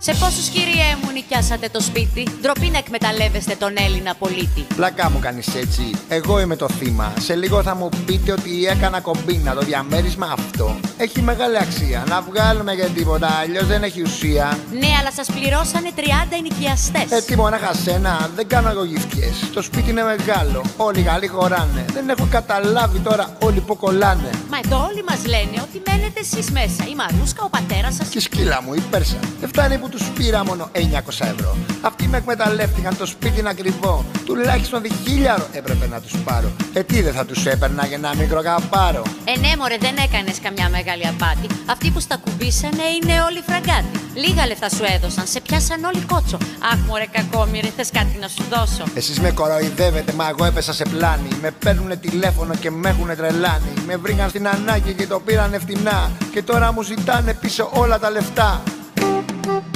Σε πόσους, κυριέ μου, νοικιάσατε το σπίτι? Ντροπή να εκμεταλλεύεστε τον Έλληνα πολίτη. Πλάκα μου κάνεις έτσι, εγώ είμαι το θύμα. Σε λίγο θα μου πείτε ότι έκανα κομπίνα. Το διαμέρισμα αυτό έχει μεγάλη αξία. Να βγάλουμε για τίποτα, αλλιώς δεν έχει ουσία. Ναι, αλλά σας πληρώσανε 30 ενοικιαστές. Τι μονάχα σένα, δεν κάνω εγώ γυφτιές. Το σπίτι είναι μεγάλο, όλοι οι Γάλλοι χωράνε. Δεν έχω καταλάβει τώρα όλοι που κολλάνε. Μα εδώ όλοι μας λένε ότι μένετε εσείς μέσα. Η Μαρούσκα, ο πατέρας σας. Και η σκύλα μου, η Πέρσα. Δεν φτάνει που τους πήρα μόνο 900 ευρώ. Αυτοί με εκμεταλλεύτηκαν, το σπίτι είναι ακριβό. Τουλάχιστον 1.000 έπρεπε να τους πάρω. Τι δεν θα τους έπαιρνα για ένα μικρό καπάρο? Ναι, μωρέ, δεν έκανες καμιά μεγάλη απάτη. Αυτοί που στα κουμπίσανε είναι όλοι φραγκάτοι. Λίγα λεφτά σου έδωσαν, σε πιάσαν όλοι κότσο. Αχ, μωρέ, κακόμοιρε, θες κάτι να σου δώσω? Εσείς με κοροϊδεύετε, μα εγώ έπεσα σε πλάνη. Με παίρνουνε τηλέφωνο και με έχουνε τρελάνει. Με βρήκαν στην ανάγκη και το πήρανε φτηνά. Και τώρα μου ζητάνε πίσω όλα τα λεφτά.